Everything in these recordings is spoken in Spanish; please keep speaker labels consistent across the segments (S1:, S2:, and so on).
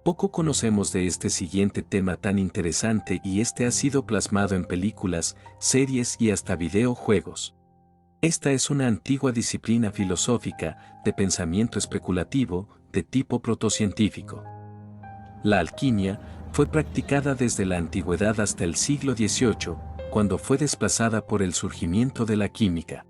S1: Poco conocemos de este siguiente tema tan interesante y este ha sido plasmado en películas, series y hasta videojuegos. Esta es una antigua disciplina filosófica, de pensamiento especulativo, de tipo protocientífico. La alquimia fue practicada desde la antigüedad hasta el siglo XVIII, cuando fue desplazada por el surgimiento de la química.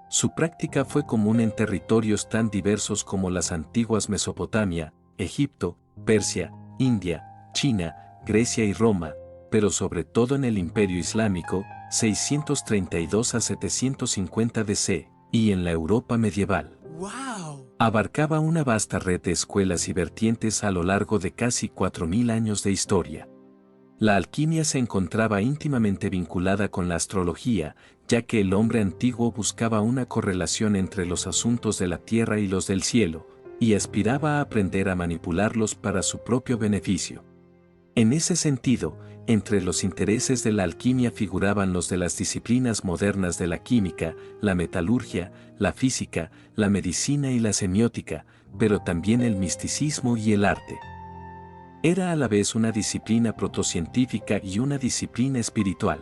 S1: Su práctica fue común en territorios tan diversos como las antiguas Mesopotamia, Egipto, Persia, India, China, Grecia y Roma, pero sobre todo en el Imperio Islámico, 632 a 750 DC, y en la Europa medieval.
S2: ¡Wow!
S1: Abarcaba una vasta red de escuelas y vertientes a lo largo de casi 4000 años de historia. La alquimia se encontraba íntimamente vinculada con la astrología, ya que el hombre antiguo buscaba una correlación entre los asuntos de la tierra y los del cielo, y aspiraba a aprender a manipularlos para su propio beneficio. En ese sentido, entre los intereses de la alquimia figuraban los de las disciplinas modernas de la química, la metalurgia, la física, la medicina y la semiótica, pero también el misticismo y el arte. Era a la vez una disciplina protocientífica y una disciplina espiritual.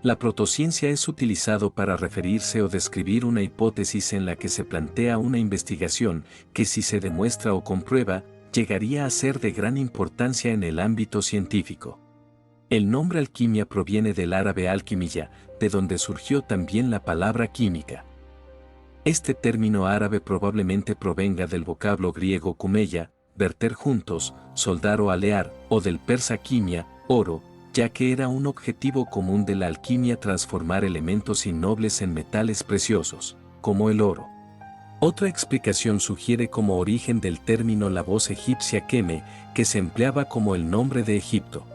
S1: La protociencia es utilizado para referirse o describir una hipótesis en la que se plantea una investigación que, si se demuestra o comprueba, llegaría a ser de gran importancia en el ámbito científico. El nombre alquimia proviene del árabe alquimilla, de donde surgió también la palabra química. Este término árabe probablemente provenga del vocablo griego kumeya, verter juntos, soldar o alear, o del persa quimia, oro, ya que era un objetivo común de la alquimia transformar elementos innobles en metales preciosos, como el oro. Otra explicación sugiere como origen del término la voz egipcia Keme, que se empleaba como el nombre de Egipto.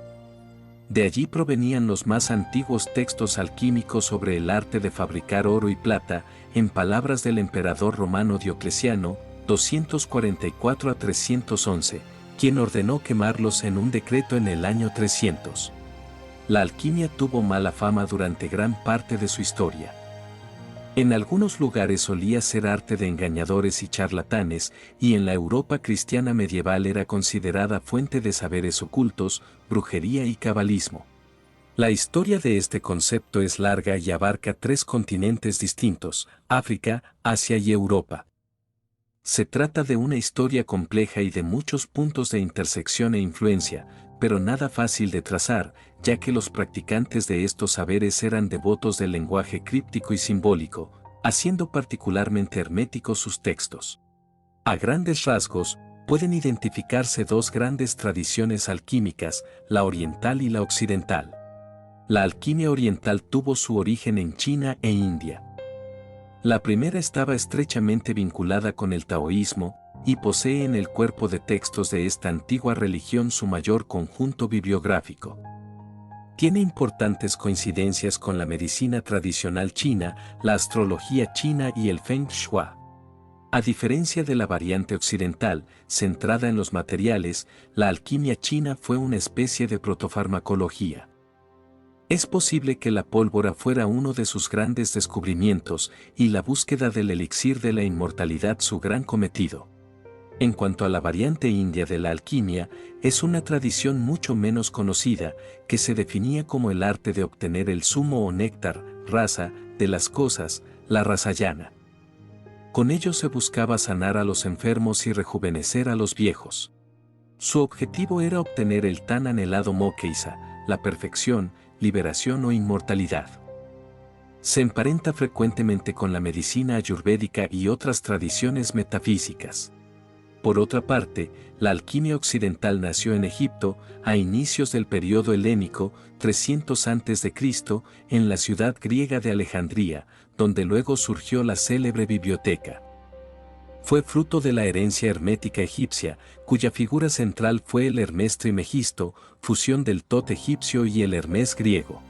S1: De allí provenían los más antiguos textos alquímicos sobre el arte de fabricar oro y plata, en palabras del emperador romano Diocleciano, 244 a 311, quien ordenó quemarlos en un decreto en el año 300. La alquimia tuvo mala fama durante gran parte de su historia. En algunos lugares solía ser arte de engañadores y charlatanes, y en la Europa cristiana medieval era considerada fuente de saberes ocultos, brujería y cabalismo. La historia de este concepto es larga y abarca 3 continentes distintos: África, Asia y Europa. Se trata de una historia compleja y de muchos puntos de intersección e influencia, pero nada fácil de trazar, ya que los practicantes de estos saberes eran devotos del lenguaje críptico y simbólico, haciendo particularmente herméticos sus textos. A grandes rasgos, pueden identificarse 2 grandes tradiciones alquímicas, la oriental y la occidental. La alquimia oriental tuvo su origen en China e India. La primera estaba estrechamente vinculada con el taoísmo, y posee en el cuerpo de textos de esta antigua religión su mayor conjunto bibliográfico. Tiene importantes coincidencias con la medicina tradicional china, la astrología china y el Feng Shui. A diferencia de la variante occidental, centrada en los materiales, la alquimia china fue una especie de protofarmacología. Es posible que la pólvora fuera uno de sus grandes descubrimientos y la búsqueda del elixir de la inmortalidad su gran cometido. En cuanto a la variante india de la alquimia, es una tradición mucho menos conocida, que se definía como el arte de obtener el zumo o néctar, rasa, de las cosas, la rasayana. Con ello se buscaba sanar a los enfermos y rejuvenecer a los viejos. Su objetivo era obtener el tan anhelado moksha, la perfección, liberación o inmortalidad. Se emparenta frecuentemente con la medicina ayurvédica y otras tradiciones metafísicas. Por otra parte, la alquimia occidental nació en Egipto, a inicios del período helénico, 300 a.C., en la ciudad griega de Alejandría, donde luego surgió la célebre biblioteca. Fue fruto de la herencia hermética egipcia, cuya figura central fue el Hermes Trimegisto, fusión del Tot egipcio y el Hermes griego.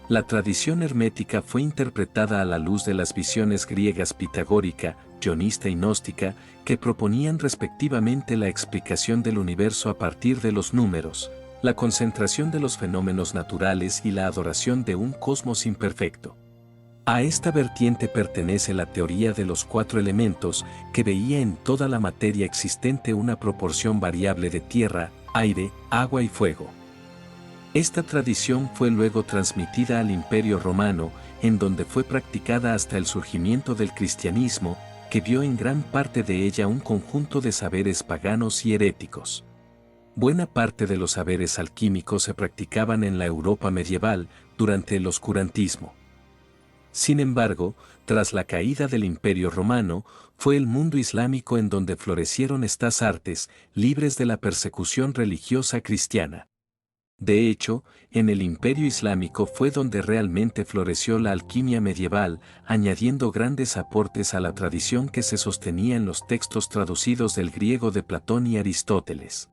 S1: La tradición hermética fue interpretada a la luz de las visiones griegas pitagórica, ionista y gnóstica, que proponían respectivamente la explicación del universo a partir de los números, la concentración de los fenómenos naturales y la adoración de un cosmos imperfecto. A esta vertiente pertenece la teoría de los 4 elementos, que veía en toda la materia existente una proporción variable de tierra, aire, agua y fuego. Esta tradición fue luego transmitida al Imperio Romano, en donde fue practicada hasta el surgimiento del cristianismo, que vio en gran parte de ella un conjunto de saberes paganos y heréticos. Buena parte de los saberes alquímicos se practicaban en la Europa medieval, durante el oscurantismo. Sin embargo, tras la caída del Imperio Romano, fue el mundo islámico en donde florecieron estas artes, libres de la persecución religiosa cristiana. De hecho, en el Imperio Islámico fue donde realmente floreció la alquimia medieval, añadiendo grandes aportes a la tradición que se sostenía en los textos traducidos del griego de Platón y Aristóteles.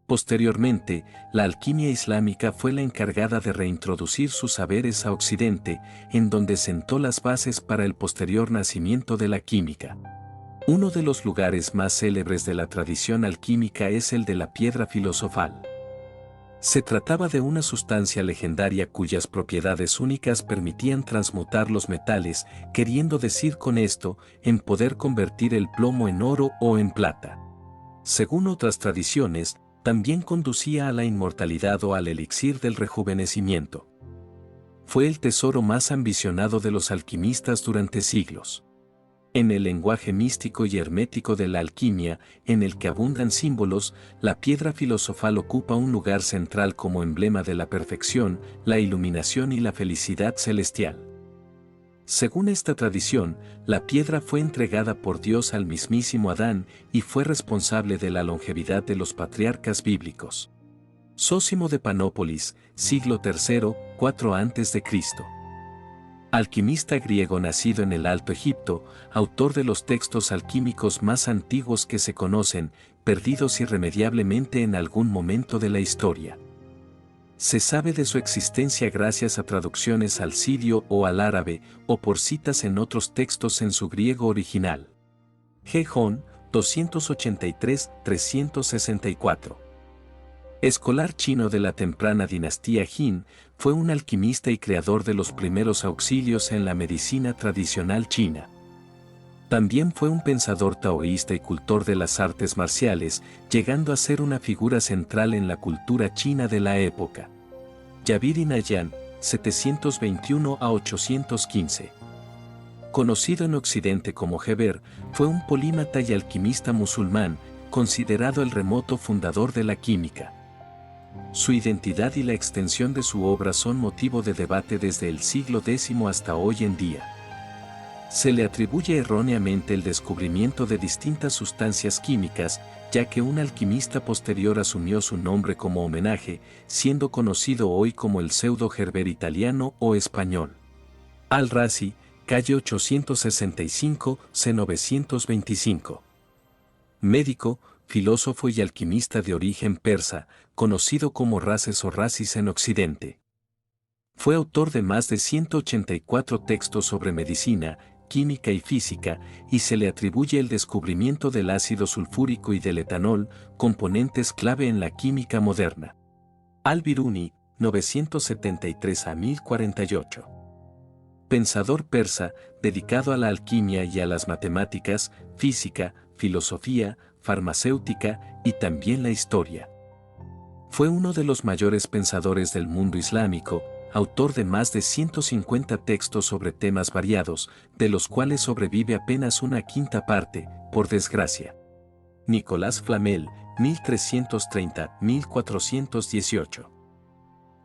S1: Posteriormente, la alquimia islámica fue la encargada de reintroducir sus saberes a Occidente, en donde sentó las bases para el posterior nacimiento de la química. Uno de los lugares más célebres de la tradición alquímica es el de la piedra filosofal. Se trataba de una sustancia legendaria cuyas propiedades únicas permitían transmutar los metales, queriendo decir con esto, en poder convertir el plomo en oro o en plata. Según otras tradiciones, también conducía a la inmortalidad o al elixir del rejuvenecimiento. Fue el tesoro más ambicionado de los alquimistas durante siglos. En el lenguaje místico y hermético de la alquimia, en el que abundan símbolos, la piedra filosofal ocupa un lugar central como emblema de la perfección, la iluminación y la felicidad celestial. Según esta tradición, la piedra fue entregada por Dios al mismísimo Adán y fue responsable de la longevidad de los patriarcas bíblicos. Zósimo de Panópolis, siglo III, 4 a.C. Alquimista griego nacido en el Alto Egipto, autor de los textos alquímicos más antiguos que se conocen, perdidos irremediablemente en algún momento de la historia. Se sabe de su existencia gracias a traducciones al sirio o al árabe, o por citas en otros textos en su griego original. Gejón, 283-364. Escolar chino de la temprana dinastía Jin, fue un alquimista y creador de los primeros auxilios en la medicina tradicional china. También fue un pensador taoísta y cultor de las artes marciales, llegando a ser una figura central en la cultura china de la época. Yabiri Nayan, 721 a 815. Conocido en Occidente como Geber, fue un polímata y alquimista musulmán, considerado el remoto fundador de la química. Su identidad y la extensión de su obra son motivo de debate desde el siglo X hasta hoy en día. Se le atribuye erróneamente el descubrimiento de distintas sustancias químicas, ya que un alquimista posterior asumió su nombre como homenaje, siendo conocido hoy como el pseudo-Gerber italiano o español. Al-Razi, calle 865, C925. Médico, filósofo y alquimista de origen persa, conocido como Races o Racis en Occidente. Fue autor de más de 184 textos sobre medicina, química y física, y se le atribuye el descubrimiento del ácido sulfúrico y del etanol, componentes clave en la química moderna. Al-Biruni, 973 a 1048. Pensador persa, dedicado a la alquimia y a las matemáticas, física, filosofía, farmacéutica y también la historia. Fue uno de los mayores pensadores del mundo islámico, autor de más de 150 textos sobre temas variados, de los cuales sobrevive apenas una quinta parte, por desgracia. Nicolas Flamel, 1330-1418.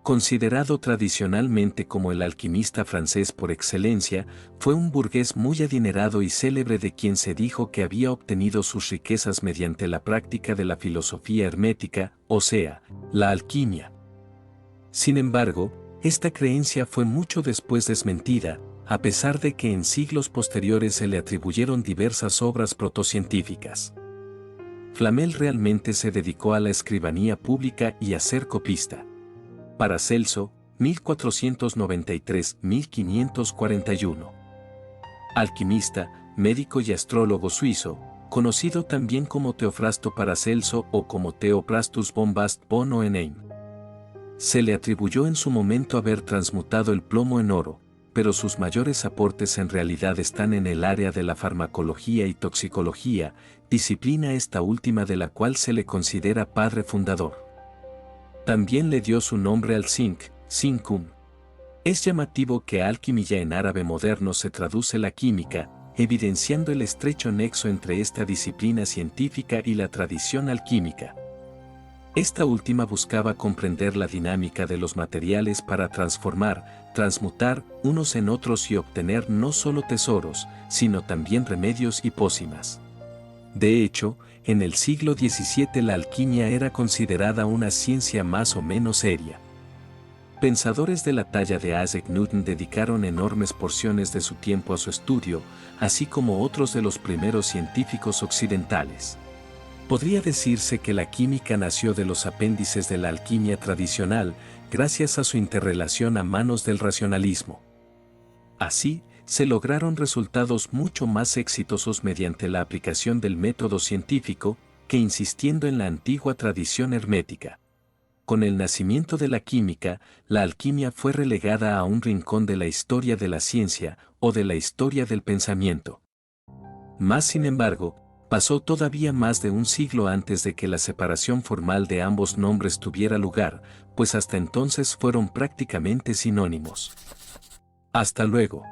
S1: Considerado tradicionalmente como el alquimista francés por excelencia, fue un burgués muy adinerado y célebre de quien se dijo que había obtenido sus riquezas mediante la práctica de la filosofía hermética, o sea, la alquimia. Sin embargo, esta creencia fue mucho después desmentida, a pesar de que en siglos posteriores se le atribuyeron diversas obras protocientíficas. Flamel realmente se dedicó a la escribanía pública y a ser copista. Paracelso, 1493-1541. Alquimista, médico y astrólogo suizo, conocido también como Teofrasto Paracelso o como Theophrastus Bombast von Hohenheim. Se le atribuyó en su momento haber transmutado el plomo en oro, pero sus mayores aportes en realidad están en el área de la farmacología y toxicología, disciplina esta última de la cual se le considera padre fundador. También le dio su nombre al zinc, zincum. Es llamativo que alquimia en árabe moderno se traduce la química, evidenciando el estrecho nexo entre esta disciplina científica y la tradición alquímica. Esta última buscaba comprender la dinámica de los materiales para transformar, transmutar unos en otros y obtener no solo tesoros, sino también remedios y pócimas. De hecho, en el siglo XVII la alquimia era considerada una ciencia más o menos seria. Pensadores de la talla de Isaac Newton dedicaron enormes porciones de su tiempo a su estudio, así como otros de los primeros científicos occidentales. Podría decirse que la química nació de los apéndices de la alquimia tradicional, gracias a su interrelación a manos del racionalismo. Así, se lograron resultados mucho más exitosos mediante la aplicación del método científico, que insistiendo en la antigua tradición hermética. Con el nacimiento de la química, la alquimia fue relegada a un rincón de la historia de la ciencia o de la historia del pensamiento. Más sin embargo, pasó todavía más de un siglo antes de que la separación formal de ambos nombres tuviera lugar, pues hasta entonces fueron prácticamente sinónimos. Hasta luego.